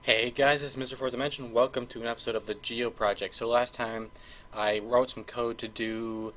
Hey guys, this is Mr. Fourth Dimension. Welcome to an episode of the Geo Project. So last time I wrote some code to do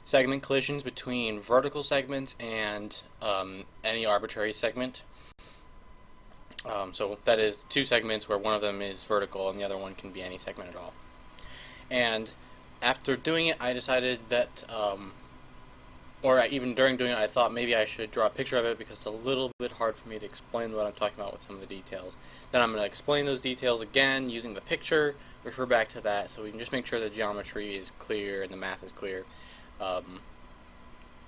segment collisions between vertical segments and any arbitrary segment. So that is two segments where one of them is vertical and the other one can be any segment at all. And after doing it, I decided that or even during doing it, I thought maybe I should draw a picture of it because it's a little bit hard for me to explain what I'm talking about with some of the details. Then I'm going to explain those details again using the picture, refer back to that, so we can just make sure the geometry is clear and the math is clear on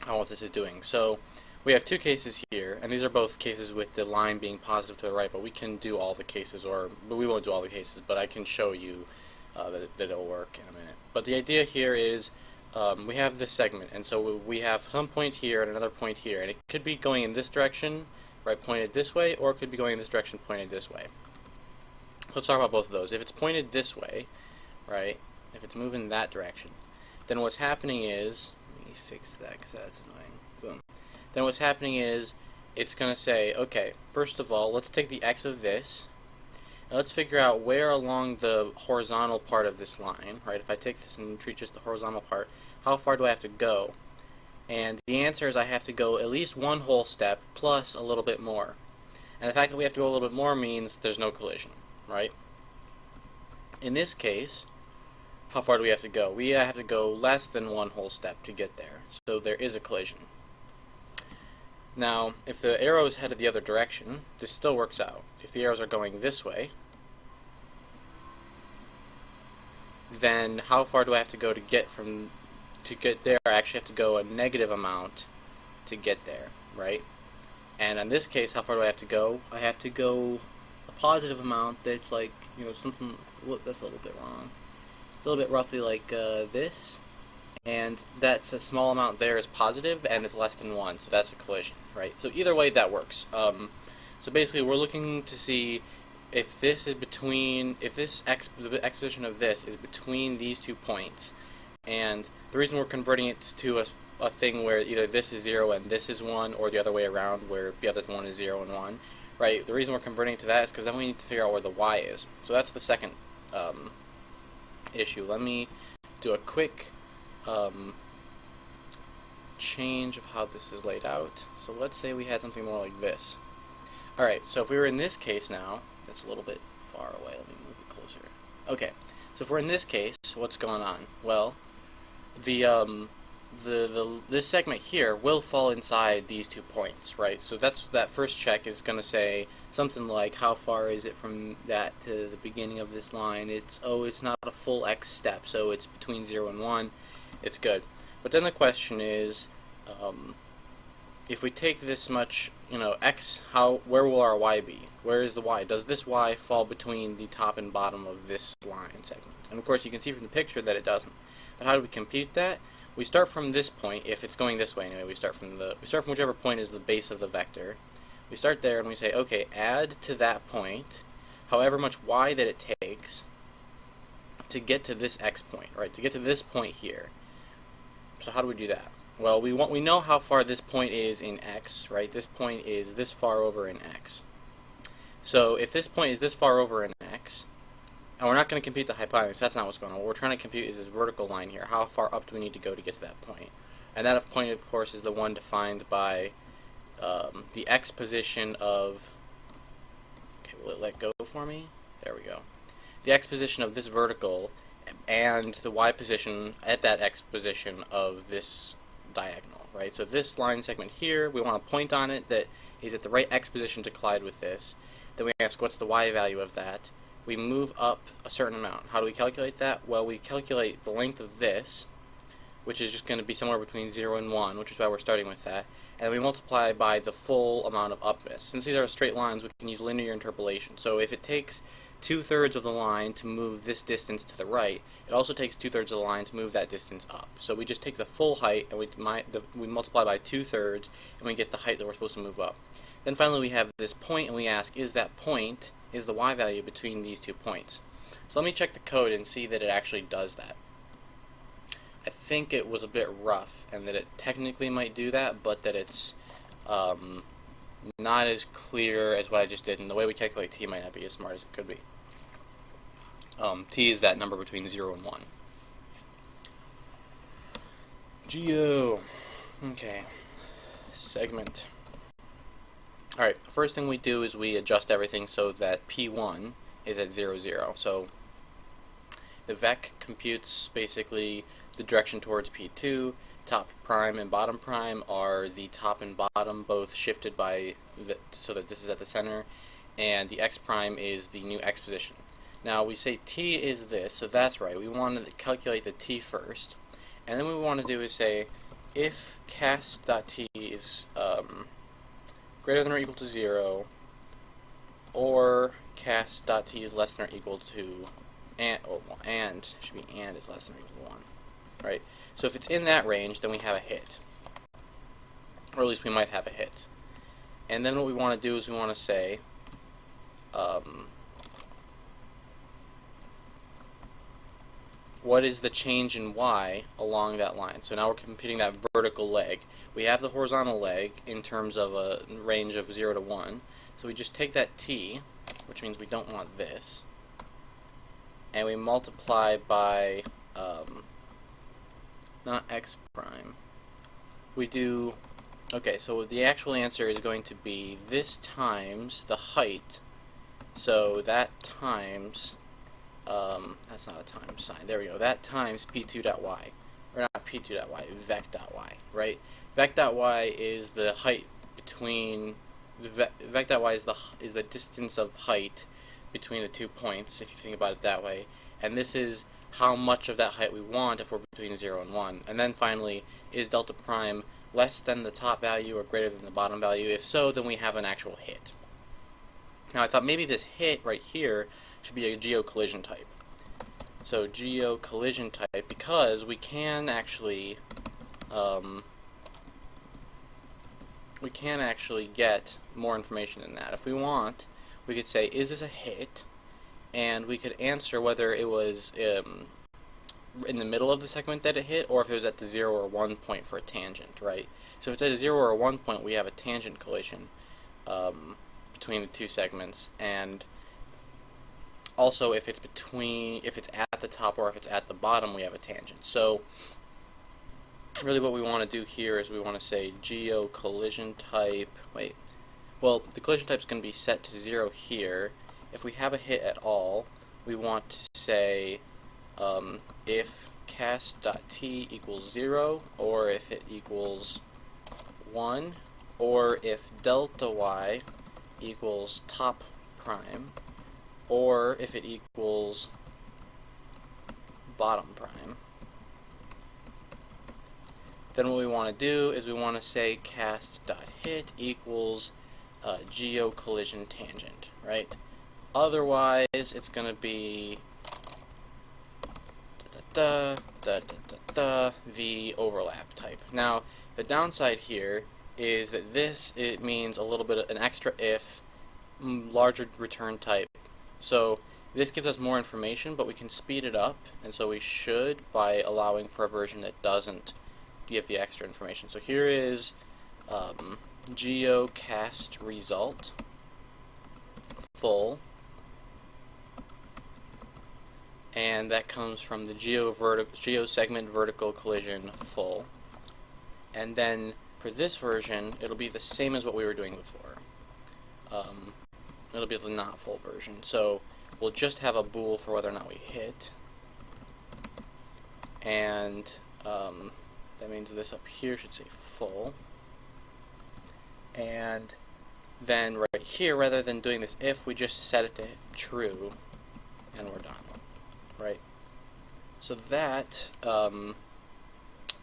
what this is doing. So we have two cases here, and these are both cases with the line being positive to the right, but we can do all the cases, but we won't do all the cases, but I can show you that it'll work in a minute. But the idea here is we have this segment, and so we have some point here and another point here, and it could be going in this direction, right, pointed this way, or it could be going in this direction, pointed this way. Let's talk about both of those. If it's pointed this way, right, if it's moving that direction, then what's happening is, let me fix that because that's annoying, boom. Then what's happening is, it's going to say, okay, first of all, let's take the x of this, and let's figure out where along the horizontal part of this line, right, if I take this and treat just the horizontal part, how far do I have to go? And the answer is I have to go at least one whole step plus a little bit more. And the fact that we have to go a little bit more means there's no collision, right? In this case, how far do we have to go? We have to go less than one whole step to get there. So there is a collision. Now, if the arrow is headed the other direction, this still works out. If the arrows are going this way, then how far do I have to go to get there? I actually have to go a negative amount to get there, right? And in this case, how far do I have to go? I have to go a positive amount that's like, something, that's a little bit wrong. It's a little bit roughly like this, and that's a small amount there is positive, and it's less than 1, so that's a collision, right? So either way, that works. So basically, we're looking to see if this is between, if this the x position of this is between these 2 points, and the reason we're converting it to a thing where either this is 0 and this is 1, or the other way around where the other one is 0 and 1, right? The reason we're converting it to that is because then we need to figure out where the y is. So that's the second issue. Let me do a quick change of how this is laid out. So let's say we had something more like this. Alright, so if we were in this case now, it's a little bit far away, let me move it closer. Okay, so if we're in this case, what's going on? Well, this segment here will fall inside these 2 points, right? So that first check is going to say something like, how far is it from that to the beginning of this line? It's not a full x step, so it's between 0 and 1. It's good. But then the question is, if we take this much, x, where will our y be? Where is the y? Does this y fall between the top and bottom of this line segment? And of course you can see from the picture that it doesn't. But how do we compute that? We start from this point, if it's going this way anyway, we start from whichever point is the base of the vector. We start there and we say, okay, add to that point however much y that it takes to get to this x point, right? To get to this point here. So how do we do that? Well, we know how far this point is in x, right? This point is this far over in x. So if this point is this far over in x, and we're not going to compute the hypotenuse, that's not what's going on. What we're trying to compute is this vertical line here. How far up do we need to go to get to that point? And that point, of course, is the one defined by the x position of... Okay, will it let go for me? There we go. The x position of this vertical and the y position at that x position of this diagonal, right? So this line segment here, we want to point on it that is at the right x position to collide with this. Then we ask, what's the y value of that? We move up a certain amount. How do we calculate that? Well, we calculate the length of this, which is just going to be somewhere between 0 and 1, which is why we're starting with that, and then we multiply by the full amount of upness. Since these are straight lines, we can use linear interpolation. So if it takes 2/3 of the line to move this distance to the right, it also takes 2/3 of the line to move that distance up. So we just take the full height and we multiply by 2/3 and we get the height that we're supposed to move up. Then finally we have this point and we ask, is that point, is the y value between these 2 points? So let me check the code and see that it actually does that. I think it was a bit rough and that it technically might do that, but that it's not as clear as what I just did, and the way we calculate t might not be as smart as it could be. T is that number between 0 and 1. Geo. Okay. Segment. Alright, first thing we do is we adjust everything so that P1 is at 0, 0. So the vec computes basically the direction towards P2. Top prime and bottom prime are the top and bottom both shifted by so that this is at the center, and the x prime is the new x position. Now we say t is this, so that's right. We want to calculate the t first, and then what we want to do is say if cast.t is greater than or equal to 0, or cast.t is less than or equal to and should be and is less than or equal to 1, right? So if it's in that range, then we have a hit, or at least we might have a hit. And then what we want to do is we want to say what is the change in y along that line. So now we're computing that vertical leg. We have the horizontal leg in terms of a range of 0 to 1. So we just take that t, which means we don't want this, and we multiply by not x prime. We do, okay, so the actual answer is going to be this times the height. So that times, that's not a times sign, there we go, that times p2.y, or not p2.y, vec.y, right? Vec.y is the height between, vec.y is the distance of height between the 2 points, if you think about it that way, and this is how much of that height we want if we're between 0 and 1. And then finally, is delta prime less than the top value or greater than the bottom value? If so, then we have an actual hit. Now I thought maybe this hit right here should be a geo-collision type. So geo-collision type, because we can actually get more information than that. If we want, we could say, is this a hit? And we could answer whether it was in the middle of the segment that it hit, or if it was at the 0 or 1 point for a tangent, right? So if it's at a 0 or a 1 point, we have a tangent collision between the two segments, and also if it's at the top or if it's at the bottom, we have a tangent. So really what we want to do here is we want to say geo-collision type, well, the collision type is going to be set to 0 here. If we have a hit at all, we want to say if cast.t equals 0, or if it equals 1, or if delta y equals top prime, or if it equals bottom prime. Then what we want to do is we want to say cast.hit equals geo-collision tangent, right? Otherwise, it's going to be the overlap type. Now, the downside here is that it means a little bit of an extra if, larger return type. So this gives us more information, but we can speed it up, and so we should by allowing for a version that doesn't give the extra information. So here is geocast result full, and that comes from the geo-segment vertical collision full. And then for this version, it'll be the same as what we were doing before. It'll be the not full version. So we'll just have a bool for whether or not we hit, and that means this up here should say full. And then right here, rather than doing this if, we just set it to true, and we're done. Right? So that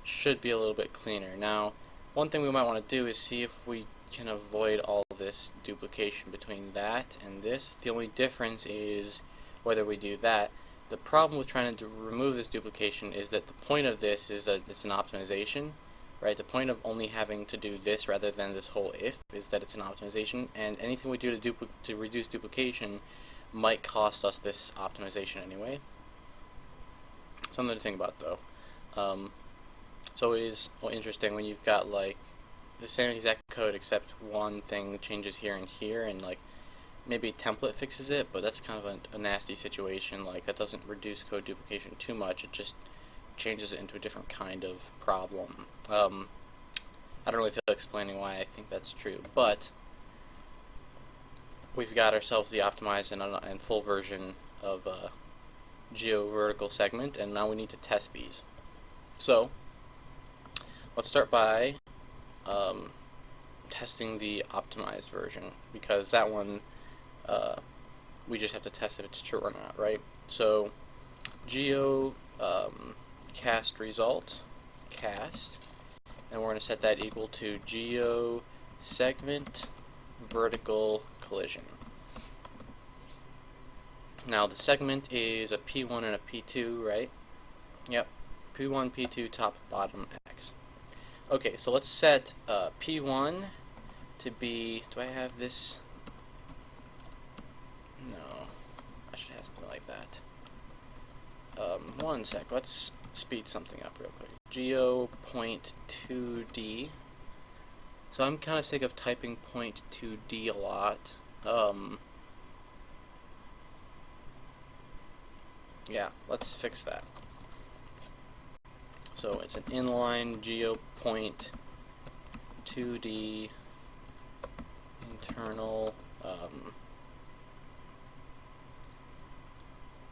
should be a little bit cleaner. Now, one thing we might want to do is see if we can avoid all this duplication between that and this. The only difference is whether we do that. The problem with trying to remove this duplication is that the point of this is that it's an optimization, right? The point of only having to do this rather than this whole if is that it's an optimization, and anything we do to reduce duplication might cost us this optimization anyway. Something to think about, though. So it is interesting when you've got like the same exact code except one thing changes here and here, and like maybe template fixes it, but that's kind of a nasty situation. Like that doesn't reduce code duplication too much, it just changes it into a different kind of problem. I don't really feel explaining why I think that's true, but we've got ourselves the optimized and full version of geo-vertical segment, and now we need to test these. So let's start by testing the optimized version, because that one we just have to test if it's true or not, right? So geo cast result cast, and we're going to set that equal to geo segment vertical collision. Now the segment is a P1 and a P2, right? Yep, P1, P2, top, bottom, X. Okay, so let's set P1 to be, do I have this? No, I should have something like that. One sec, let's speed something up real quick. Geo point 2D. So I'm kind of sick of typing point 2D a lot. Yeah, let's fix that. So it's an inline geo point 2D internal,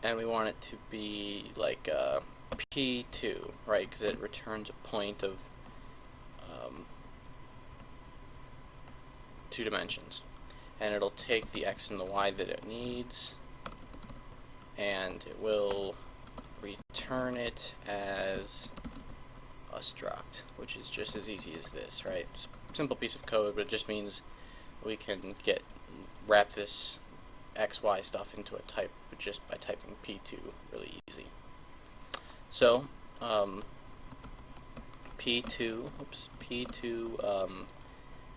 and we want it to be like P2, right? Because it returns a point of 2 dimensions, and it'll take the X and the Y that it needs, and it will return it as a struct, which is just as easy as this, right? Simple piece of code, but it just means we can wrap this XY stuff into a type just by typing P2 really easy. So P2,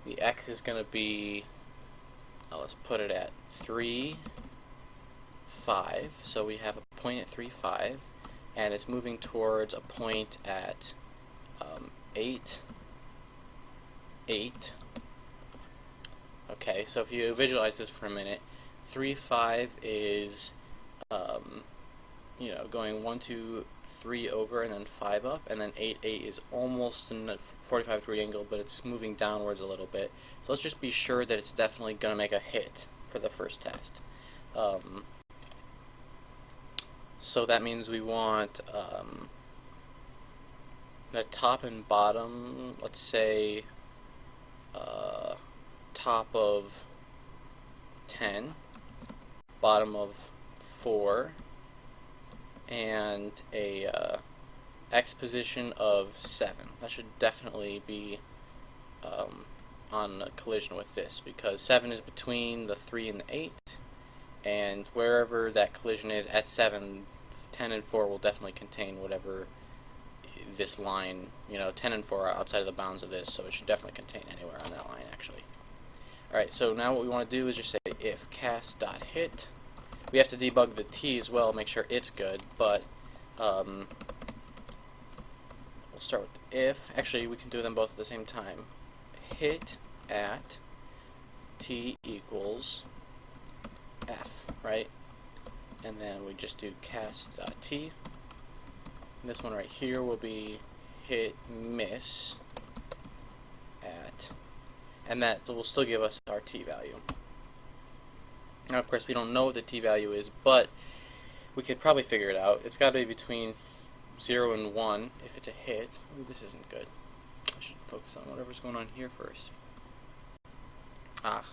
the X is going to be, let's put it at 3, 5, so we have a point at 3, 5, and it's moving towards a point at 8, 8. Okay, so if you visualize this for a minute, 3, 5 is, you know, going 1, 2, 3 over and then 5 up, and then 8, 8 is almost in a 45 degree angle, but it's moving downwards a little bit. So let's just be sure that it's definitely going to make a hit for the first test. So that means we want the top and bottom, let's say top of 10, bottom of 4, and a X position of 7. That should definitely be on a collision with this, because 7 is between the 3 and the 8, and wherever that collision is at 7, 10 and 4 will definitely contain whatever this line, you know, 10 and 4 are outside of the bounds of this, so it should definitely contain anywhere on that line, actually. Alright, so now what we want to do is just say if cast.hit. We have to debug the T as well, make sure it's good, but we'll start with if. Actually, we can do them both at the same time. Hit at T equals F, right? And then we just do cast.t. This one right here will be hit miss at, and that will still give us our T value. Now, of course, we don't know what the T value is, but we could probably figure it out. It's got to be between 0 and 1 if it's a hit. Ooh, this isn't good. I should focus on whatever's going on here first.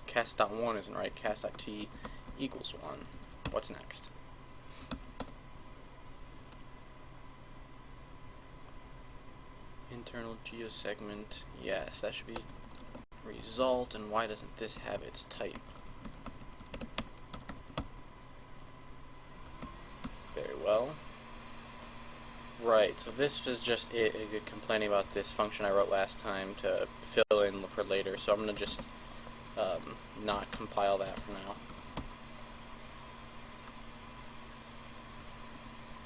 Cast.1 isn't right. Cast.t equals 1. What's next? Internal geosegment. Yes, that should be result. And why doesn't this have its type? Very well. Right, so this is just it, complaining about this function I wrote last time to fill in for later, so I'm going to just not compile that for now.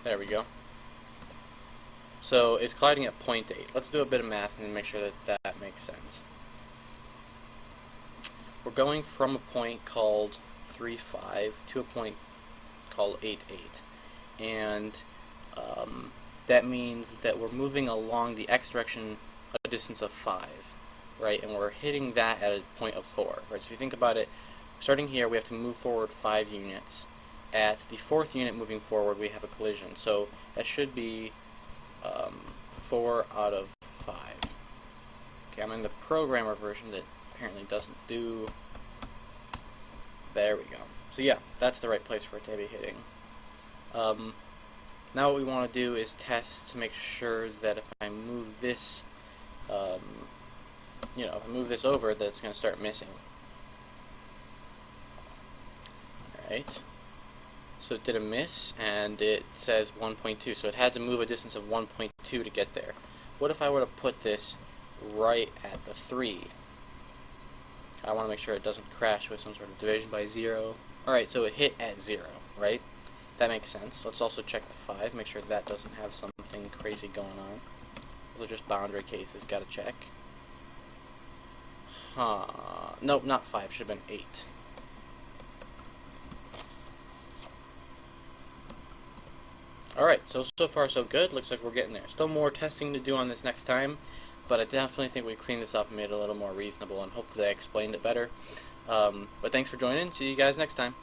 There we go. So it's colliding at 0.8. Let's do a bit of math and make sure that that makes sense. we're going from a point called 3, 5 to a point called 8, 8. And that means that we're moving along the x direction a distance of 5, right? And we're hitting that at a point of 4, right? So if you think about it, starting here, we have to move forward 5 units. At the 4th unit moving forward, we have a collision. So that should be 4 out of 5. Okay, I'm in the programmer version that apparently doesn't do... There we go. So yeah, that's the right place for it to be hitting. Now what we want to do is test to make sure that if I move this, if I move this over, that it's going to start missing. Alright. So it did a miss, and it says 1.2, so it had to move a distance of 1.2 to get there. What if I were to put this right at the 3? I want to make sure it doesn't crash with some sort of division by 0. Alright, so it hit at 0, right? That makes sense. Let's also check the 5, make sure that doesn't have something crazy going on. Those are just boundary cases, gotta check. Nope, not 5, should have been 8. Alright, so far so good. Looks like we're getting there. Still more testing to do on this next time, but I definitely think we cleaned this up and made it a little more reasonable, and hopefully I explained it better. But thanks for joining. See you guys next time.